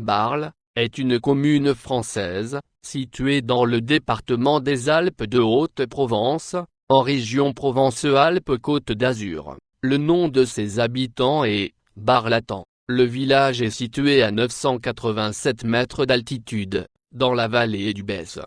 Barle est une commune française, située dans le département des Alpes de Haute-Provence, en région Provence-Alpes-Côte d'Azur. Le nom de ses habitants est Barlatan. Le village est situé à 987 mètres d'altitude, dans la vallée du Besse.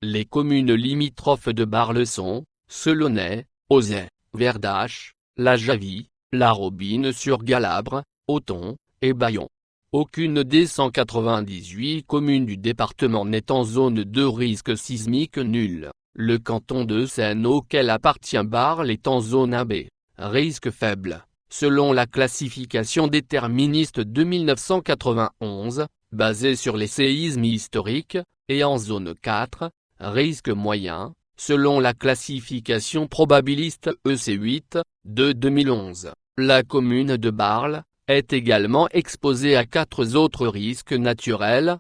Les communes limitrophes de Barle sont Selonnais, Auzay, Verdache, La Javie, La Robine-sur-Galabre, Auton et Bayon. Aucune des 198 communes du département n'est en zone de risque sismique nul. Le canton de Seine auquel appartient Barle est en zone AB, risque faible, selon la classification déterministe de 1991, basée sur les séismes historiques, et en zone 4, risque moyen, selon la classification probabiliste EC8, de 2011. La commune de Barle est également exposée à 4 autres risques naturels: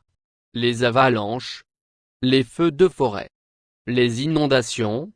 les avalanches, les feux de forêt, les inondations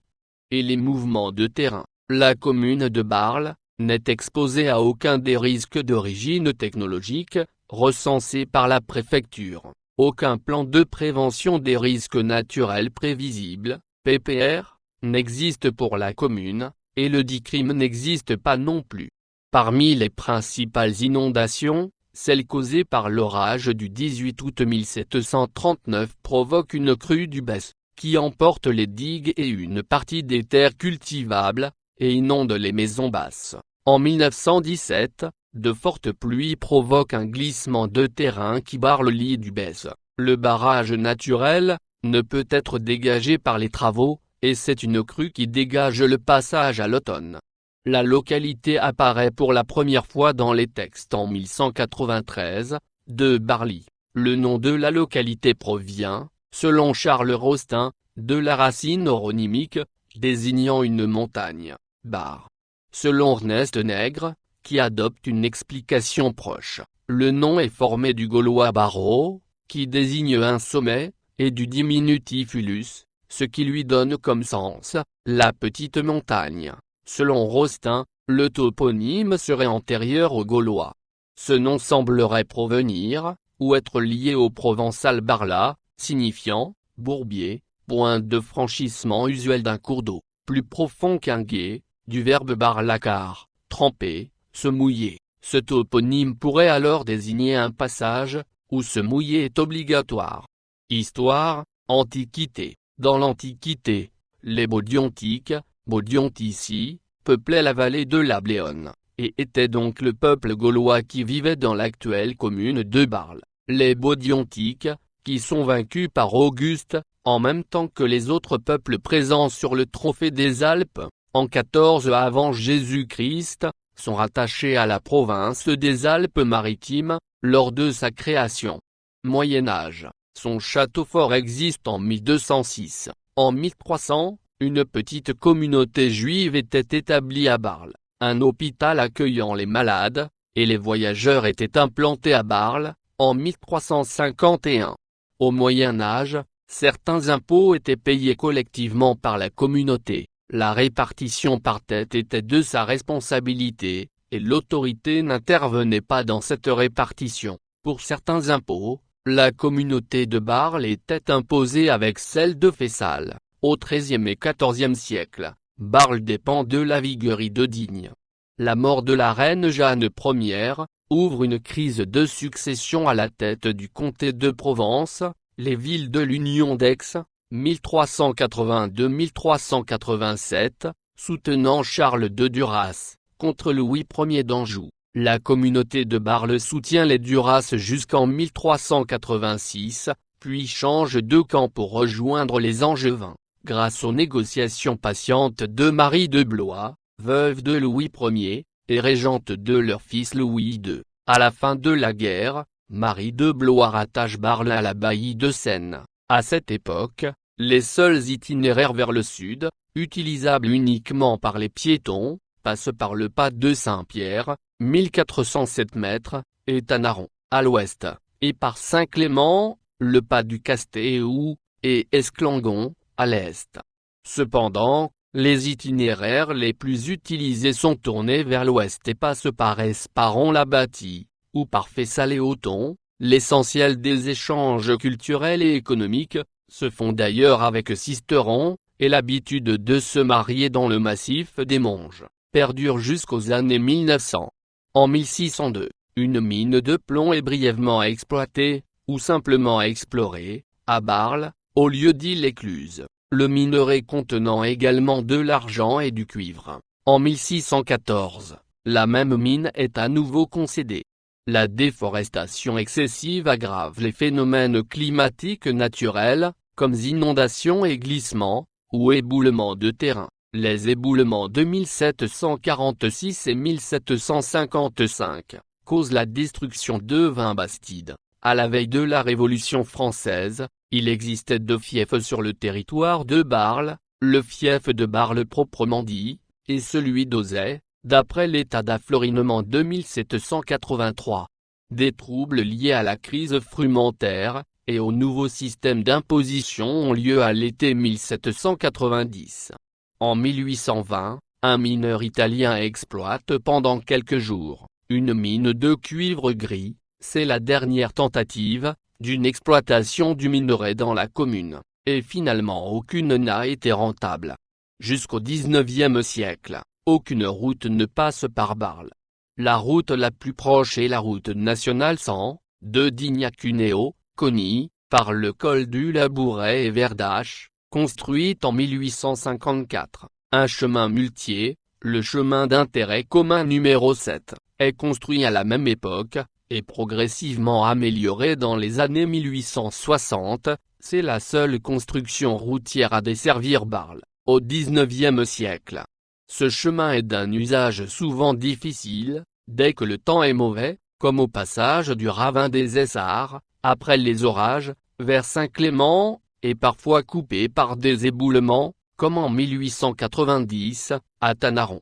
et les mouvements de terrain. La commune de Barle n'est exposée à aucun des risques d'origine technologique recensés par la préfecture. Aucun plan de prévention des risques naturels prévisibles, PPR, n'existe pour la commune, et le DICRIM n'existe pas non plus. Parmi les principales inondations, celle causée par l'orage du 18 août 1739 provoque une crue du Besse, qui emporte les digues et une partie des terres cultivables, et inonde les maisons basses. En 1917, de fortes pluies provoquent un glissement de terrain qui barre le lit du Besse. Le barrage naturel ne peut être dégagé par les travaux, et c'est une crue qui dégage le passage à l'automne. La localité apparaît pour la première fois dans les textes en 1193, de Barly. Le nom de la localité provient, selon Charles Rostin, de la racine oronymique, désignant une montagne, Bar. Selon Ernest Nègre, qui adopte une explication proche, le nom est formé du gaulois barro, qui désigne un sommet, et du diminutif ulus, ce qui lui donne comme sens, la petite montagne. Selon Rostin, le toponyme serait antérieur au gaulois. Ce nom semblerait provenir, ou être lié au provençal barla, signifiant bourbier, point de franchissement usuel d'un cours d'eau, plus profond qu'un gué, du verbe barlacar, tremper, se mouiller. Ce toponyme pourrait alors désigner un passage, où se mouiller est obligatoire. Histoire, Antiquité. Dans l'Antiquité, les Baudiontiques, Baudiontici, peuplaient la vallée de la Bléone, et étaient donc le peuple gaulois qui vivait dans l'actuelle commune de Barle. Les Baudiontiques, qui sont vaincus par Auguste, en même temps que les autres peuples présents sur le trophée des Alpes, en 14 avant Jésus-Christ, sont rattachés à la province des Alpes-Maritimes, lors de sa création. Moyen Âge. Son château fort existe en 1206. En 1300, une petite communauté juive était établie à Barle, un hôpital accueillant les malades, et les voyageurs étaient implantés à Barle, en 1351. Au Moyen Âge, certains impôts étaient payés collectivement par la communauté, la répartition par tête était de sa responsabilité, et l'autorité n'intervenait pas dans cette répartition. Pour certains impôts, la communauté de Barle était imposée avec celle de Fessal. Au XIIIe et XIVe siècle, Barle dépend de la viguerie de Digne. La mort de la reine Jeanne Ier ouvre une crise de succession à la tête du comté de Provence. Les villes de l'Union d'Aix, 1382-1387, soutenant Charles de Duras, contre Louis Ier d'Anjou. La communauté de Barle soutient les Duras jusqu'en 1386, puis change de camp pour rejoindre les Angevins, grâce aux négociations patientes de Marie de Blois, veuve de Louis Ier, et régente de leur fils Louis II. À la fin de la guerre, Marie de Blois rattache Barle à l'abbaye de Seine. À cette époque, les seuls itinéraires vers le sud, utilisables uniquement par les piétons, passent par le pas de Saint-Pierre, 1407 mètres, et Tanaron, à l'ouest, et par Saint-Clément, le pas du Castéou, et Esclangon, à l'est. Cependant, les itinéraires les plus utilisés sont tournés vers l'ouest et passent par Esparon-la-Bâtie, ou par Fessal et Auton, L'essentiel des échanges culturels et économiques se font d'ailleurs avec Sisteron, et l'habitude de se marier dans le massif des Monges perdure jusqu'aux années 1900. En 1602, une mine de plomb est brièvement exploitée, ou simplement explorée, à Barle, au lieu-dit l'Écluse, le minerai contenant également de l'argent et du cuivre. En 1614, la même mine est à nouveau concédée. La déforestation excessive aggrave les phénomènes climatiques naturels, comme inondations et glissements, ou éboulements de terrain. Les éboulements de 1746 et 1755 causent la destruction de 20 bastides. À la veille de la Révolution française, il existait 2 fiefs sur le territoire de Barle, le fief de Barle proprement dit, et celui d'Auzay, d'après l'état d'afflorinement de 1783. Des troubles liés à la crise frumentaire, et au nouveau système d'imposition ont lieu à l'été 1790. En 1820, un mineur italien exploite pendant quelques jours une mine de cuivre gris. C'est la dernière tentative d'une exploitation du minerai dans la commune, et finalement aucune n'a été rentable. Jusqu'au XIXe siècle, aucune route ne passe par Barle. La route la plus proche est la route nationale 100, de Digne à Cuneo, Coni, par le col du Labouret et Verdache, construite en 1854. Un chemin muletier, le chemin d'intérêt commun numéro 7, est construit à la même époque, et progressivement amélioré dans les années 1860, c'est la seule construction routière à desservir Barle, au XIXe siècle. Ce chemin est d'un usage souvent difficile, dès que le temps est mauvais, comme au passage du ravin des Essarts, après les orages, vers Saint-Clément, et parfois coupé par des éboulements, comme en 1890, à Tanaron.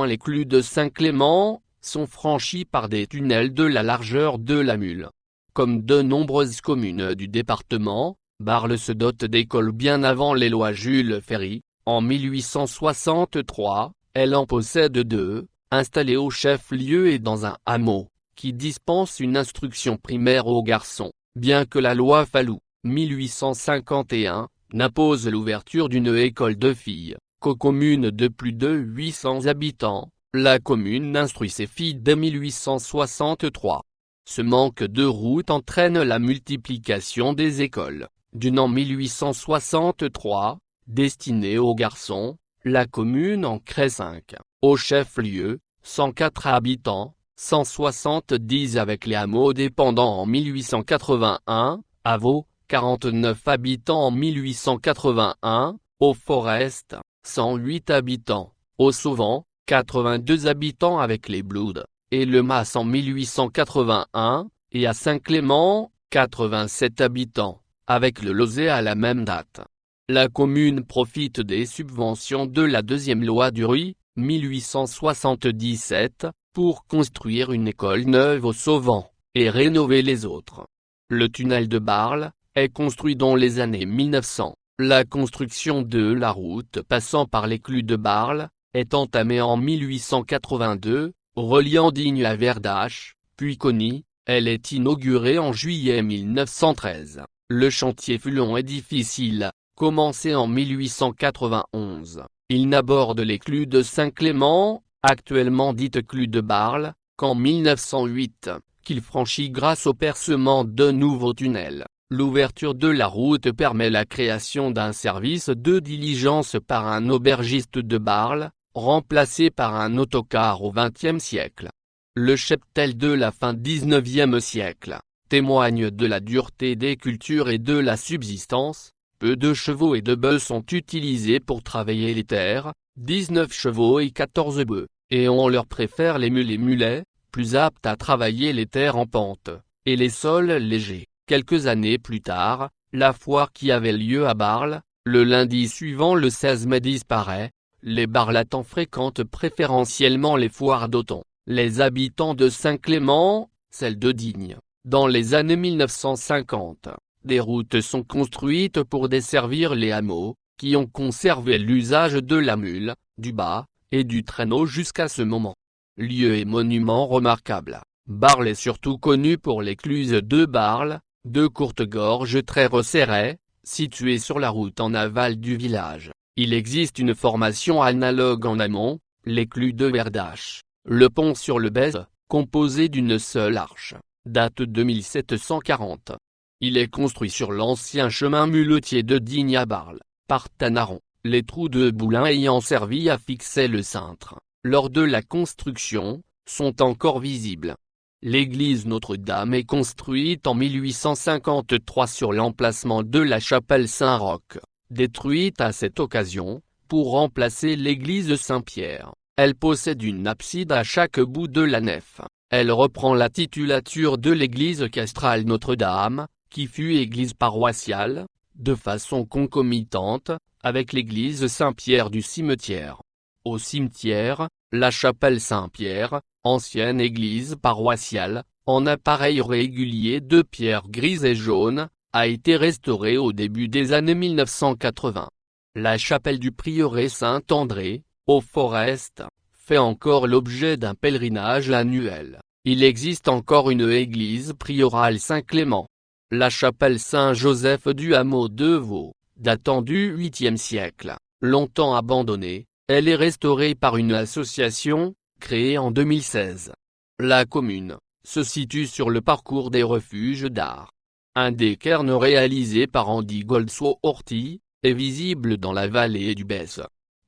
Les clous de Saint-Clément sont franchis par des tunnels de la largeur de la Mule. Comme de nombreuses communes du département, Barle se dote d'écoles bien avant les lois Jules Ferry. En 1863, elle en possède 2, installées au chef-lieu et dans un hameau, qui dispensent une instruction primaire aux garçons, bien que la loi Fallou, 1851, n'impose l'ouverture d'une école de filles qu'aux communes de plus de 800 habitants. La commune instruit ses filles dès 1863. Ce manque de route entraîne la multiplication des écoles. D'une en 1863, destinée aux garçons, la commune en crée 5. Au chef-lieu, 104 habitants, 170 avec les hameaux dépendants en 1881, à Vaux, 49 habitants en 1881, au Forest, 108 habitants, au Sauvant, 82 habitants avec les Bloudes, et le Mas en 1881, et à Saint-Clément, 87 habitants, avec le Lauzet à la même date. La commune profite des subventions de la deuxième loi du Rhuys, 1877, pour construire une école neuve au Sauvant, et rénover les autres. Le tunnel de Barle est construit dans les années 1900. La construction de la route passant par les clous de Barle est entamée en 1882, reliant Digne à Verdache, puis Coni. Elle est inaugurée en juillet 1913. Le chantier fut long et difficile, commencé en 1891. Il n'aborde les clous de Saint-Clément, actuellement dites clous de Barle, qu'en 1908, qu'il franchit grâce au percement d'un nouveau tunnel. L'ouverture de la route permet la création d'un service de diligence par un aubergiste de Barle, remplacé par un autocar au XXe siècle. Le cheptel de la fin XIXe siècle témoigne de la dureté des cultures et de la subsistance. Peu de chevaux et de bœufs sont utilisés pour travailler les terres, 19 chevaux et 14 bœufs, et on leur préfère les mules et mulets, plus aptes à travailler les terres en pente, et les sols légers. Quelques années plus tard, la foire qui avait lieu à Barle, le lundi suivant le 16 mai disparaît. Les Barlatans fréquentent préférentiellement les foires d'Auton, les habitants de Saint-Clément, celles de Digne. Dans les années 1950, des routes sont construites pour desservir les hameaux, qui ont conservé l'usage de la mule, du bât, et du traîneau jusqu'à ce moment. Lieux et monuments remarquables. Barle est surtout connu pour l'écluse de Barle, deux courtes gorges très resserrées, situées sur la route en aval du village. Il existe une formation analogue en amont, l'écluse de Verdache. Le pont sur le Bèze, composé d'une seule arche, date de 1740. Il est construit sur l'ancien chemin muletier de Digne à Barle, par Tanaron, les trous de boulins ayant servi à fixer le cintre, lors de la construction, sont encore visibles. L'église Notre-Dame est construite en 1853 sur l'emplacement de la chapelle Saint-Roch, détruite à cette occasion, pour remplacer l'église Saint-Pierre. Elle possède une abside à chaque bout de la nef. Elle reprend la titulature de l'église castrale Notre-Dame, qui fut église paroissiale, de façon concomitante, avec l'église Saint-Pierre du cimetière. Au cimetière, la chapelle Saint-Pierre, ancienne église paroissiale, en appareil régulier de pierre grise et jaune, a été restaurée au début des années 1980. La chapelle du prieuré Saint-André, au Forest, fait encore l'objet d'un pèlerinage annuel. Il existe encore une église priorale Saint-Clément. La chapelle Saint-Joseph du hameau de Vaux, datant du 8e siècle, longtemps abandonnée, elle est restaurée par une association, créée en 2016. La commune se situe sur le parcours des refuges d'art. Un des cairns réalisé par Andy Goldsworthy est visible dans la vallée du Bèze.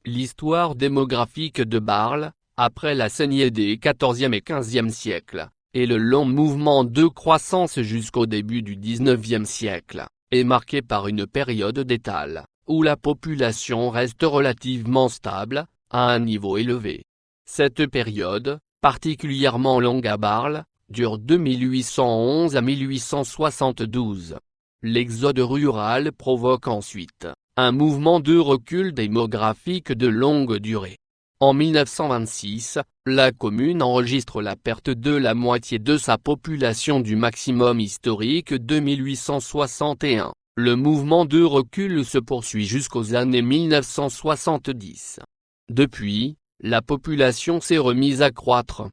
L'histoire démographique de Barle, après la saignée des XIVe et XVe siècles, et le long mouvement de croissance jusqu'au début du XIXe siècle, est marquée par une période d'étale, où la population reste relativement stable, à un niveau élevé. Cette période, particulièrement longue à Barle, dure de 1811 à 1872. L'exode rural provoque ensuite un mouvement de recul démographique de longue durée. En 1926, la commune enregistre la perte de la moitié de sa population du maximum historique de 1861. Le mouvement de recul se poursuit jusqu'aux années 1970. Depuis, la population s'est remise à croître.